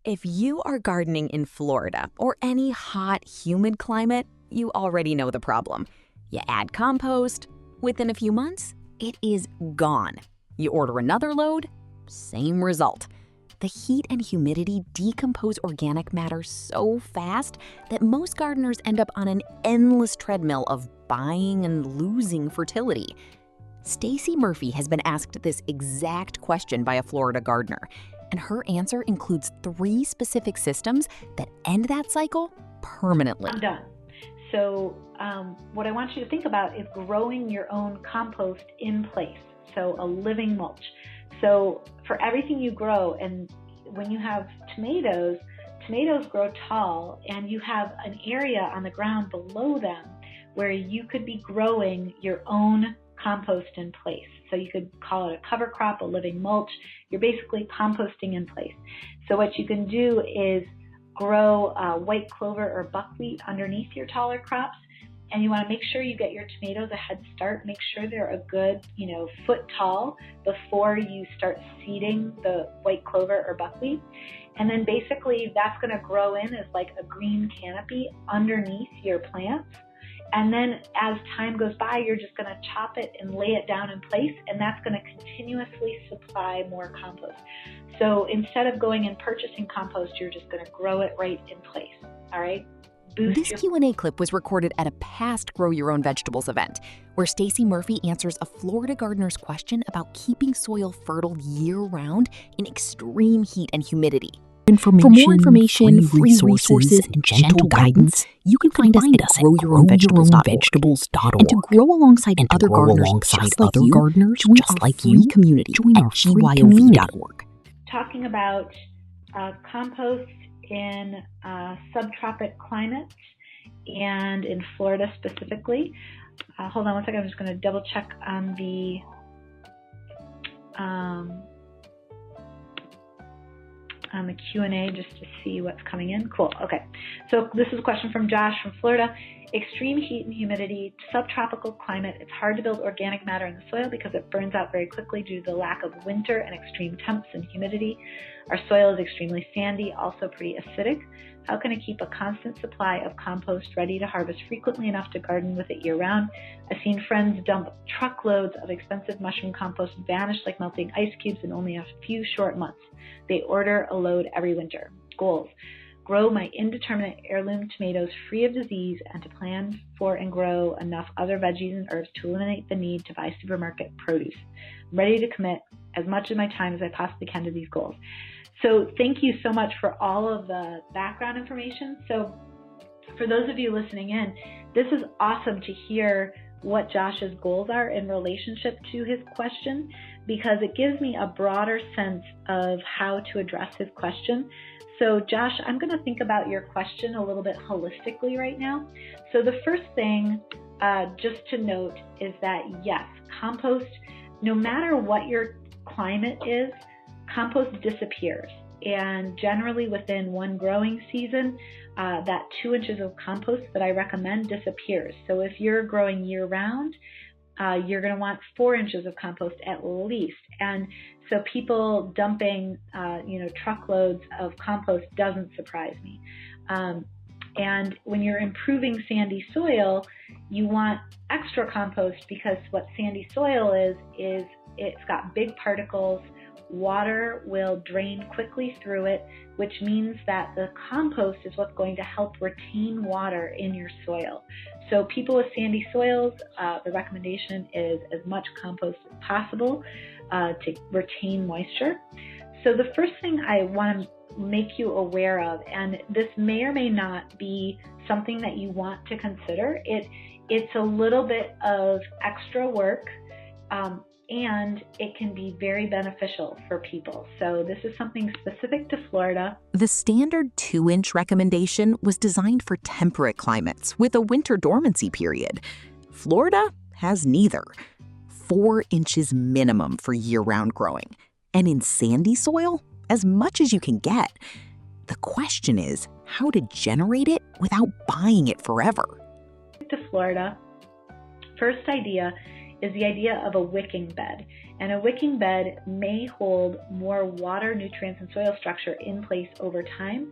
If you are gardening in Florida or any hot, humid climate, you already know the problem. You add compost, within a few months, it is gone. You order another load, same result. The heat and humidity decompose organic matter so fast that most gardeners end up on an endless treadmill of buying and losing fertility. Stacey Murphy has been asked this exact question by a Florida gardener, and her answer includes 3 specific systems that end that cycle permanently. I'm done. So what I want you to think about is growing your own compost in place, so a living mulch. So for everything you grow, and when you have tomatoes grow tall, and you have an area on the ground below them where you could be growing your own compost in place. So you could call it a cover crop, a living mulch. You're basically composting in place. So what you can do is grow white clover or buckwheat underneath your taller crops. And you want to make sure you get your tomatoes a head start. Make sure they're a good, foot tall before you start seeding the white clover or buckwheat. And then basically that's going to grow in as like a green canopy underneath your plants. And then as time goes by, you're just going to chop it and lay it down in place, and that's going to continuously supply more compost. So instead of going and purchasing compost, you're just going to grow it right in place. All right? This Q&A clip was recorded at a past Grow Your Own Vegetables event, where Stacey Murphy answers a Florida gardener's question about keeping soil fertile year-round in extreme heat and humidity. For more information, free resources, and gentle guidance, you can find us at growyourownvegetables.org. And to grow alongside other gardeners just like you, join our free community at gyov.org. Talking about compost in subtropic climates and in Florida specifically. Hold on one second, I'm just going to double check on the Q&A just to see what's coming in. Cool. Okay. So this is a question from Josh from Florida. Extreme heat and humidity, subtropical climate. It's hard to build organic matter in the soil because it burns out very quickly due to the lack of winter and extreme temps and humidity. Our soil is extremely sandy, also pretty acidic. How can I keep a constant supply of compost ready to harvest frequently enough to garden with it year-round? I've seen friends dump truckloads of expensive mushroom compost vanish like melting ice cubes in only a few short months. They order a load every winter. Goals: grow my indeterminate heirloom tomatoes free of disease and to plan for and grow enough other veggies and herbs to eliminate the need to buy supermarket produce. I'm ready to commit as much of my time as I possibly can to these goals. So thank you so much for all of the background information. So for those of you listening in, this is awesome to hear what Josh's goals are in relationship to his question, because it gives me a broader sense of how to address his question. So Josh, I'm going to think about your question a little bit holistically right now. So the first thing just to note is that yes, compost, no matter what your climate is, compost disappears. And generally within one growing season, that 2 inches of compost that I recommend disappears. So if you're growing year round, you're going to want 4 inches of compost at least. And so people dumping, truckloads of compost doesn't surprise me. And when you're improving sandy soil, you want extra compost, because what sandy soil is it's got big particles. Water will drain quickly through it, which means that the compost is what's going to help retain water in your soil. So people with sandy soils, the recommendation is as much compost as possible to retain moisture. So the first thing I want to make you aware of, and this may or may not be something that you want to consider, it's a little bit of extra work, and it can be very beneficial for people. So this is something specific to Florida. The standard 2-inch recommendation was designed for temperate climates with a winter dormancy period. Florida has neither. 4 inches minimum for year-round growing. And in sandy soil, as much as you can get. The question is how to generate it without buying it forever. To Florida, first idea is the idea of a wicking bed. And a wicking bed may hold more water, nutrients, and soil structure in place over time.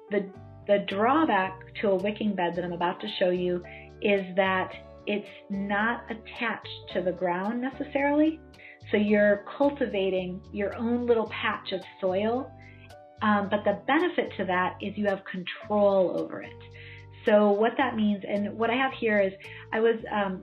The drawback to a wicking bed that I'm about to show you is that it's not attached to the ground necessarily. So you're cultivating your own little patch of soil, but the benefit to that is you have control over it. So what that means, and what I have here is,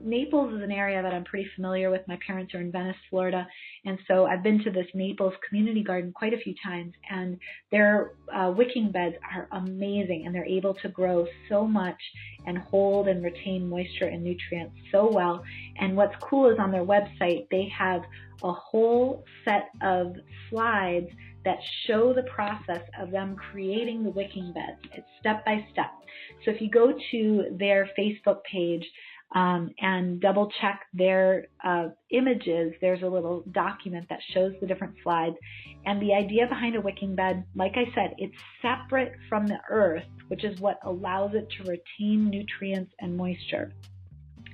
Naples is an area that I'm pretty familiar with. My parents are in Venice, Florida, and so I've been to this Naples community garden quite a few times, and their wicking beds are amazing, and they're able to grow so much and hold and retain moisture and nutrients so well. And what's cool is on their website, they have a whole set of slides that show the process of them creating the wicking beds. It's step by step. So if you go to their Facebook page and double check their images, there's a little document that shows the different slides. And the idea behind a wicking bed, like I said, it's separate from the earth, which is what allows it to retain nutrients and moisture.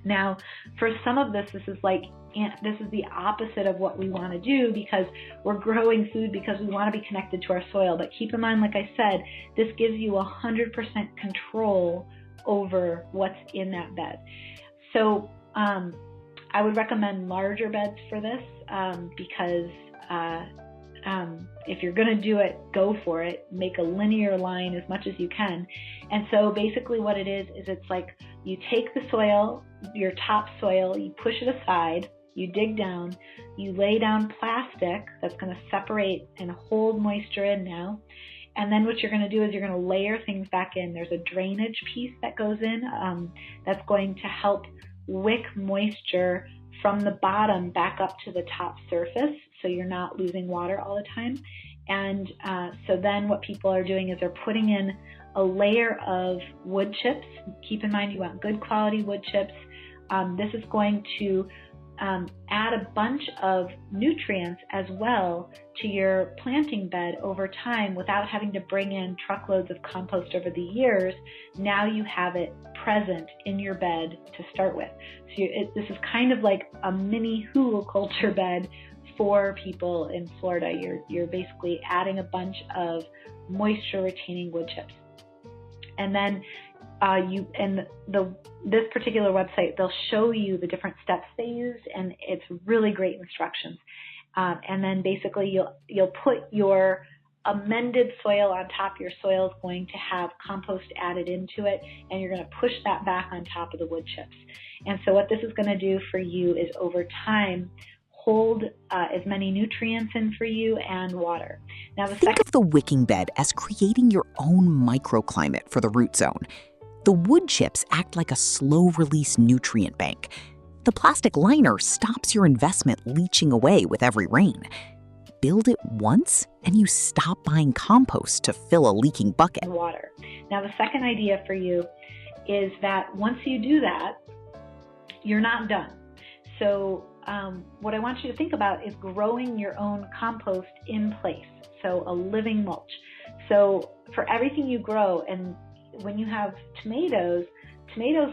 Now, for some of this, this is the opposite of what we want to do, because we're growing food because we want to be connected to our soil. But keep in mind, like I said, this gives you 100% control over what's in that bed. So I would recommend larger beds for this because if you're going to do it, go for it. Make a linear line as much as you can. And so basically what it is it's like you take the soil, your top soil, you push it aside, you dig down, you lay down plastic that's going to separate and hold moisture in now. And then what you're going to do is you're going to layer things back in. There's a drainage piece that goes in that's going to help wick moisture from the bottom back up to the top surface, so you're not losing water all the time. And so then what people are doing is they're putting in a layer of wood chips. Keep in mind you want good quality wood chips. This is going to add a bunch of nutrients as well to your planting bed over time without having to bring in truckloads of compost over the years. Now you have it present in your bed to start with. So this is kind of like a mini hugelkultur bed for people in Florida. You're basically adding a bunch of moisture retaining wood chips. And then this particular website, they'll show you the different steps they use, and it's really great instructions. And then basically you'll put your amended soil on top. Your soil is going to have compost added into it, and you're going to push that back on top of the wood chips. And so what this is going to do for you is over time hold as many nutrients in for you and water. Now, think of the wicking bed as creating your own microclimate for the root zone. The wood chips act like a slow-release nutrient bank. The plastic liner stops your investment leaching away with every rain. Build it once, and you stop buying compost to fill a leaking bucket. Water. Now, the second idea for you is that once you do that, you're not done. So what I want you to think about is growing your own compost in place, so a living mulch. So for everything you grow, and when you have tomatoes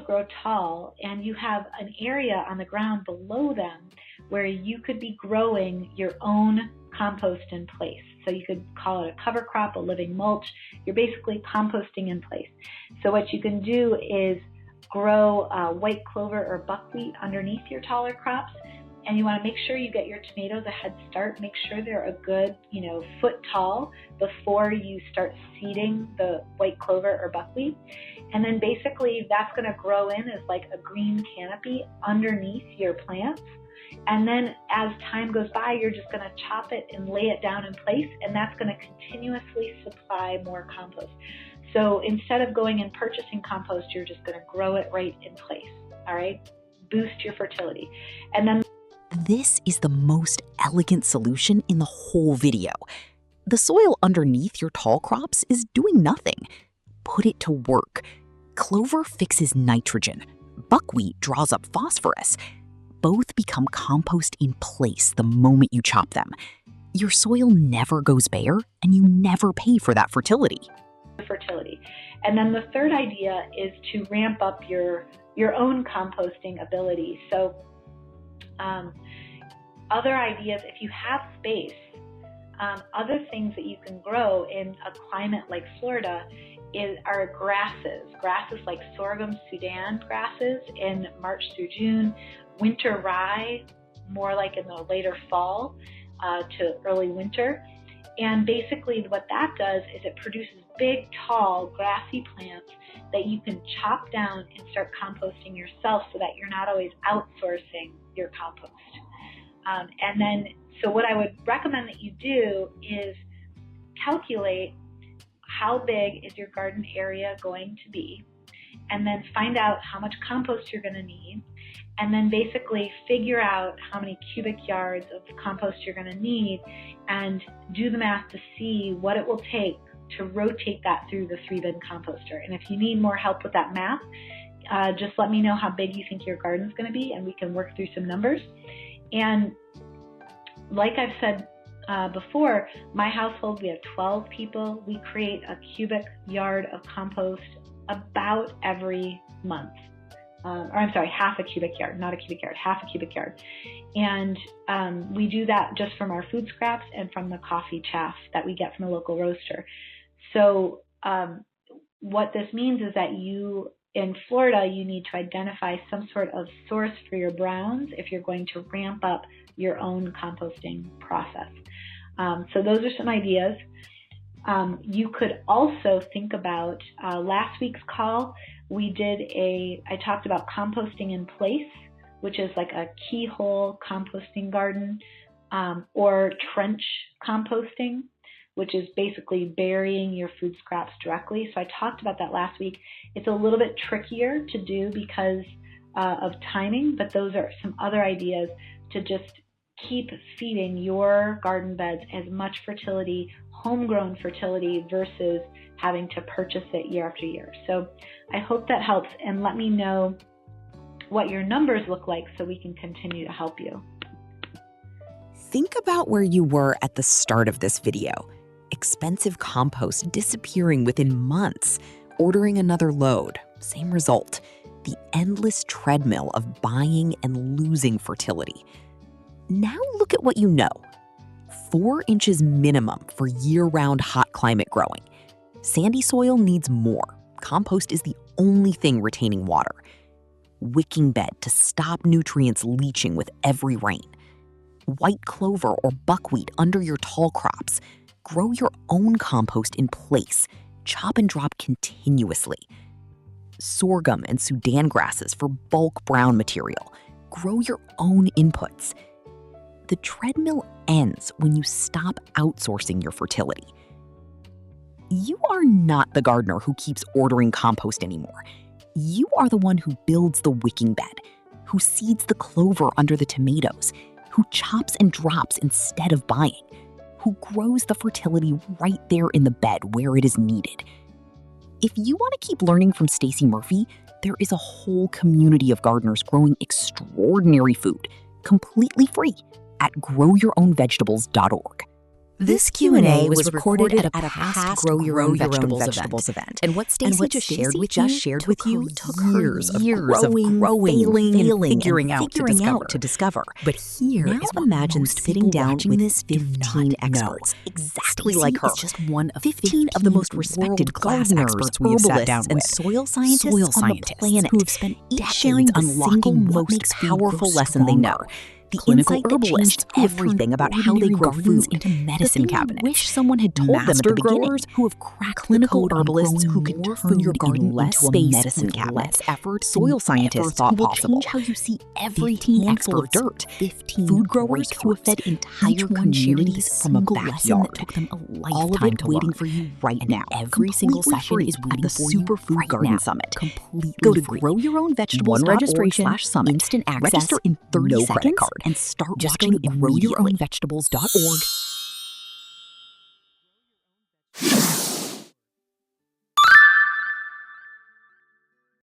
grow tall, and you have an area on the ground below them where you could be growing your own compost in place. So you could call it a cover crop, a living mulch. You're basically composting in place. So what you can do is grow white clover or buckwheat underneath your taller crops. And you want to make sure you get your tomatoes a head start. Make sure they're a good, foot tall before you start seeding the white clover or buckwheat. And then basically that's going to grow in as like a green canopy underneath your plants. And then as time goes by, you're just going to chop it and lay it down in place, and that's going to continuously supply more compost. So instead of going and purchasing compost, you're just going to grow it right in place. All right? Boost your fertility. And then this is the most elegant solution in the whole video. The soil underneath your tall crops is doing nothing. Put it to work. Clover fixes nitrogen. Buckwheat draws up phosphorus. Both become compost in place the moment you chop them. Your soil never goes bare, and you never pay for that fertility. And then the third idea is to ramp up your own composting ability. So Other ideas, if you have space, other things that you can grow in a climate like Florida are grasses. Grasses like Sorghum Sudan grasses in March through June, winter rye, more like in the later fall to early winter. And basically what that does is it produces big, tall, grassy plants that you can chop down and start composting yourself so that you're not always outsourcing your compost. And then, so what I would recommend that you do is calculate how big is your garden area going to be, and then find out how much compost you're going to need, and then basically figure out how many cubic yards of compost you're going to need, and do the math to see what it will take to rotate that through the 3-bin composter. And if you need more help with that math, just let me know how big you think your garden's going to be, and we can work through some numbers. And like I've said before, my household, we have 12 people. We create a cubic yard of compost about every month. Half a cubic yard, not a cubic yard, half a cubic yard. And we do that just from our food scraps and from the coffee chaff that we get from a local roaster. So what this means is that in Florida, you need to identify some sort of source for your browns if you're going to ramp up your own composting process. So those are some ideas. You could also think about last week's call. I talked about composting in place, which is like a keyhole composting garden, or trench composting, which is basically burying your food scraps directly. So I talked about that last week. It's a little bit trickier to do because of timing, but those are some other ideas to just keep feeding your garden beds as much fertility, homegrown fertility, versus having to purchase it year after year. So I hope that helps, and let me know what your numbers look like so we can continue to help you. Think about where you were at the start of this video. Expensive compost disappearing within months. Ordering another load, same result. The endless treadmill of buying and losing fertility. Now look at what you know. 4 inches minimum for year-round hot climate growing. Sandy soil needs more. Compost is the only thing retaining water. Wicking bed to stop nutrients leaching with every rain. White clover or buckwheat under your tall crops. Grow your own compost in place. Chop and drop continuously. Sorghum and Sudan grasses for bulk brown material. Grow your own inputs. The treadmill ends when you stop outsourcing your fertility. You are not the gardener who keeps ordering compost anymore. You are the one who builds the wicking bed, who seeds the clover under the tomatoes, who chops and drops instead of buying, who grows the fertility right there in the bed where it is needed. If you want to keep learning from Stacey Murphy, there is a whole community of gardeners growing extraordinary food, completely free, at growyourownvegetables.org. This Q&A was recorded at a past Grow Your Own Vegetables event. And what Stacey just shared with you took years of growing, failing, and figuring out to discover. But here now is what imagine most sitting down watching with this 15 experts, exactly like her. Is just one of 15 of the most respected class gardeners, experts we have sat down herbalists, and with. soil scientists on the planet who have spent sharing decades the unlocking single what most makes food powerful grow lesson they know. stronger. The Clinical insight that herbalists changed who have everything turned about how they ordinary grow gardens food. into medicine the thing cabinets. You wish someone had told them at Master the beginning. growers who have cracked Clinical the code on herbalists who growing can more turn food your garden in less into a space medicine with cabinet. less effort. Soil scientists thought who will possible. change how you see every 15 handful of experts, dirt. 15 Food growers who have fed entire communities from a backyard. That took them a lifetime All of it to waiting learn. for you right And now. every single session free is at waiting the for you Superfood right Garden now. Summit. Completely Go to free. growyourownvegetables.org One registration, /summit. instant access, Register in 30 no seconds credit card. and start Just go watching to immediately. growyourownvegetables.org